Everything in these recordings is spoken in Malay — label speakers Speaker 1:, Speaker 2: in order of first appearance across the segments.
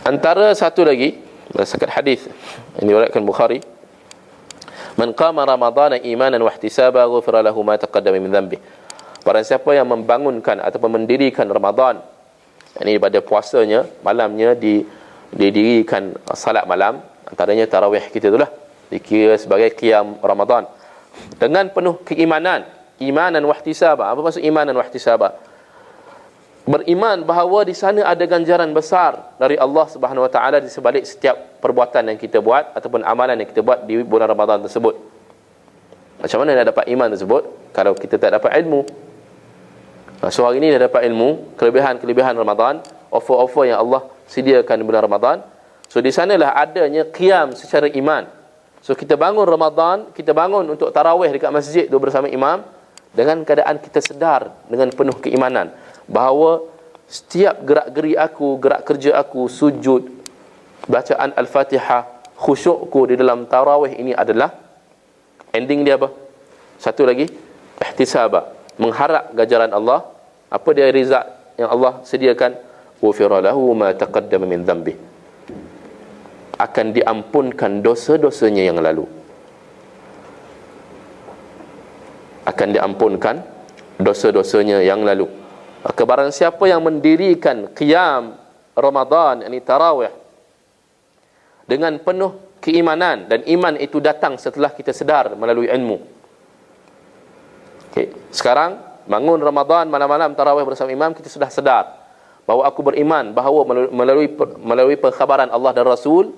Speaker 1: Antara satu lagi berdasarkan hadis yang diriwayatkan Bukhari, man qama ramadhana imanan wa ihtisaba ghufira lahu ma taqaddama min dhanbi. Barang siapa yang membangunkan ataupun mendirikan Ramadan, ini pada puasanya, malamnya didirikan salat malam, antaranya tarawih kita itulah dikira sebagai qiyam Ramadan dengan penuh keimanan, imanan wa ihtisaba. Apa maksud imanan wa ihtisaba? Beriman bahawa di sana ada ganjaran besar dari Allah Subhanahu Wa Taala di sebalik setiap perbuatan yang kita buat ataupun amalan yang kita buat di bulan Ramadan tersebut. Macam mana nak dapat iman tersebut kalau kita tak dapat ilmu? So hari ini dah dapat ilmu, kelebihan-kelebihan Ramadan, offer-offer yang Allah sediakan di bulan Ramadan. So di sanalah adanya qiyam secara iman. So kita bangun Ramadan, kita bangun untuk tarawih dekat masjid tu bersama imam dengan keadaan kita sedar dengan penuh keimanan bahawa setiap gerak-geri aku, gerak kerja aku, sujud, bacaan Al-Fatihah, khusyukku di dalam tarawih ini adalah ending dia apa? Satu lagi, ihtisaba, mengharap ganjaran Allah. Apa dia rizq yang Allah sediakan? Ghufira lahu ma taqaddama min dhanbi. Akan diampunkan dosa-dosanya yang lalu. Akan diampunkan dosa-dosanya yang lalu. Maka barang siapa yang mendirikan qiyam Ramadan, ini tarawih, dengan penuh keimanan, dan iman itu datang setelah kita sedar melalui ilmu. Okay. Sekarang bangun Ramadan, malam-malam tarawih bersama imam, kita sudah sedar bahawa aku beriman bahawa melalui perkhabaran Allah dan Rasul,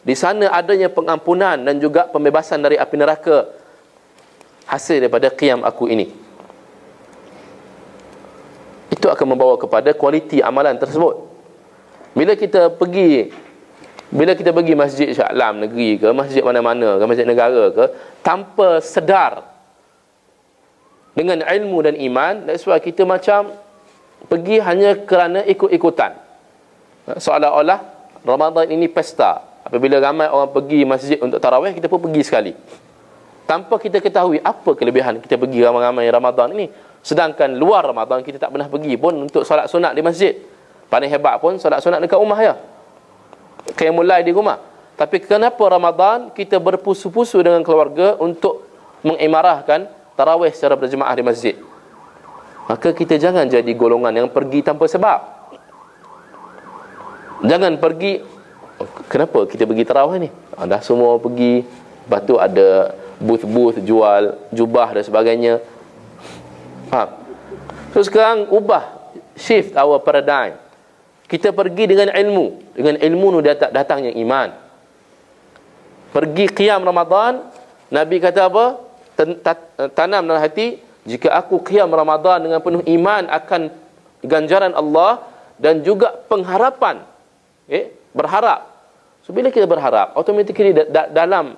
Speaker 1: di sana adanya pengampunan dan juga pembebasan dari api neraka hasil daripada qiyam aku ini. Itu akan membawa kepada kualiti amalan tersebut. Bila kita pergi masjid Shah Alam negeri ke, masjid mana-mana ke, masjid negara ke, tanpa sedar dengan ilmu dan iman, that's why kita macam pergi hanya kerana ikut-ikutan. Seolah-olah Ramadan ini pesta. Apabila ramai orang pergi masjid untuk tarawih, kita pun pergi sekali, tanpa kita ketahui apa kelebihan kita pergi ramai-ramai Ramadan ini. Sedangkan luar Ramadan kita tak pernah pergi pun untuk solat sunat di masjid. Paling hebat pun solat sunat dekat rumah ya, kayak mulai di rumah. Tapi kenapa Ramadan kita berpusu-pusu dengan keluarga untuk mengimarahkan tarawih secara berjemaah di masjid? Maka kita jangan jadi golongan yang pergi tanpa sebab. Jangan pergi, kenapa kita pergi tarawih ni? Dah semua pergi, lepas tu ada booth-booth jual jubah dan sebagainya. Faham? So sekarang ubah, shift our paradigm. Kita pergi dengan ilmu. Dengan ilmu nu datangnya iman. Pergi qiyam Ramadan, Nabi kata apa? Tanam dalam hati, jika aku qiyam Ramadan dengan penuh iman akan ganjaran Allah dan juga pengharapan. Berharap. So bila kita berharap, automatically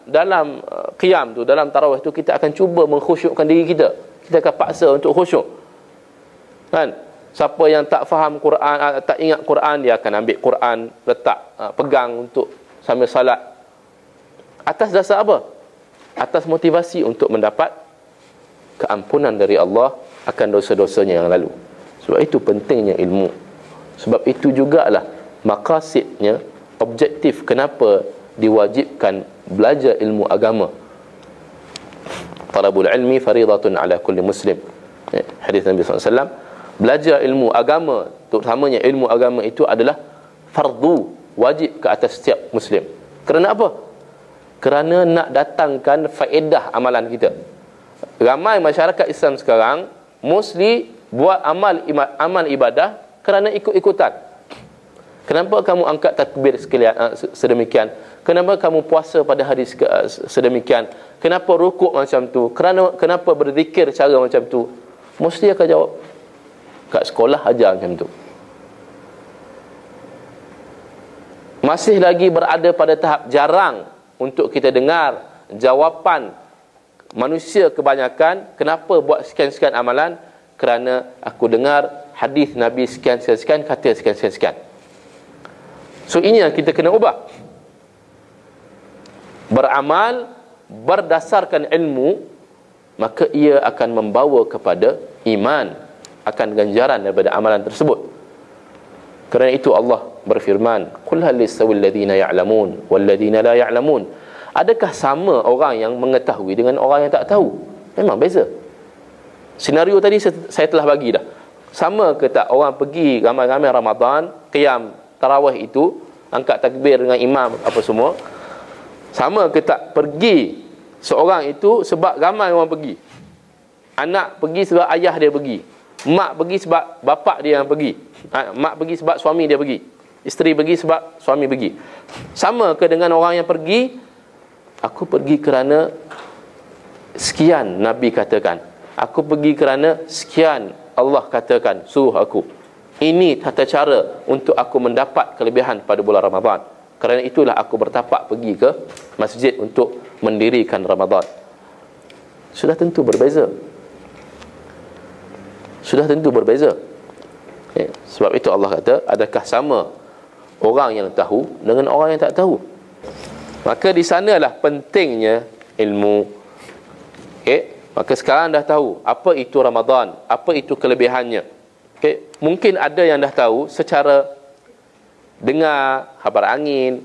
Speaker 1: dalam qiyam tu, dalam tarawih tu, kita akan cuba mengkhusyukkan diri kita. Kita akan paksa untuk khusyuk. Kan? Siapa yang tak faham Quran, tak ingat Quran, dia akan ambil Quran, letak, pegang untuk sambil salat. Atas dasar apa? Atas motivasi untuk mendapat keampunan dari Allah akan dosa-dosanya yang lalu. Sebab itu pentingnya ilmu. Sebab itu jugalah maqasidnya, objektif kenapa diwajibkan belajar ilmu agama. Talabul ilmi faridatun ala kulli muslim. Hadis Nabi SAW. Belajar ilmu agama, terutamanya ilmu agama itu adalah fardu, wajib ke atas setiap muslim. Kerana apa? Kerana nak datangkan faedah amalan kita. Ramai masyarakat Islam sekarang mostly buat amal ibadah kerana ikut-ikutan. Kenapa kamu angkat takbir sedemikian? Kenapa kamu puasa pada hari sedemikian? Kenapa rukuk macam tu? Kenapa berzikir cara macam tu? Mesti akan jawab, kat sekolah ajar macam tu. Masih lagi berada pada tahap jarang untuk kita dengar jawapan manusia kebanyakan, kenapa buat sekian-sekian amalan? Kerana aku dengar hadis Nabi sekian-sekian kata sekian-sekian. So ini yang kita kena ubah. Beramal berdasarkan ilmu, maka ia akan membawa kepada iman, akan ganjaran daripada amalan tersebut. Kerana itu Allah berfirman, "Qul hal yastawil ladzina ya'lamun wal ladzina la ya'lamun." Adakah sama orang yang mengetahui dengan orang yang tak tahu? Memang beza. Senario tadi saya telah bagi dah. Sama ke tak orang pergi ramai-ramai Ramadan, qiyam tarawih itu, angkat takbir dengan imam apa semua? Sama ke tak pergi seorang itu sebab ramai orang pergi? Anak pergi sebab ayah dia pergi. Mak pergi sebab bapak dia yang pergi. Mak pergi sebab suami dia pergi. Isteri pergi sebab suami pergi. Sama ke dengan orang yang pergi, aku pergi kerana sekian Nabi katakan, aku pergi kerana sekian Allah katakan suruh aku. Ini tata cara untuk aku mendapat kelebihan pada bulan Ramadan. Kerana itulah aku bertapak pergi ke masjid untuk mendirikan Ramadan. Sudah tentu berbeza. Sudah tentu berbeza. Sebab itu Allah kata, adakah sama orang yang tahu dengan orang yang tak tahu? Maka di sanalah pentingnya ilmu. Maka sekarang dah tahu apa itu Ramadan, apa itu kelebihannya. Mungkin ada yang dah tahu secara dengar khabar angin,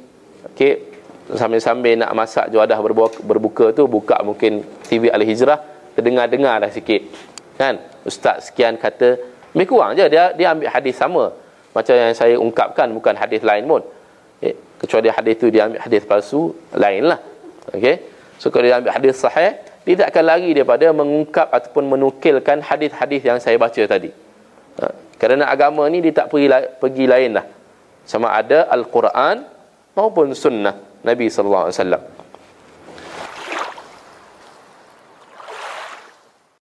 Speaker 1: sambil-sambil nak masak juadah berbuka tu, buka mungkin TV Al-Hijrah, terdengar-dengar dah sikit, kan? Ustaz sekian kata, lebih kurang je dia ambil hadis sama macam yang saya ungkapkan, bukan hadis lain pun. Kecuali hadis tu dia ambil hadis palsu, lain lah. So kalau dia ambil hadis sahih, dia tak akan lari daripada mengungkap ataupun menukilkan hadis-hadis yang saya baca tadi. Kerana agama ni dia tak pergi lain lah, sama ada Al-Quran maupun sunnah Nabi sallallahu alaihi wasallam.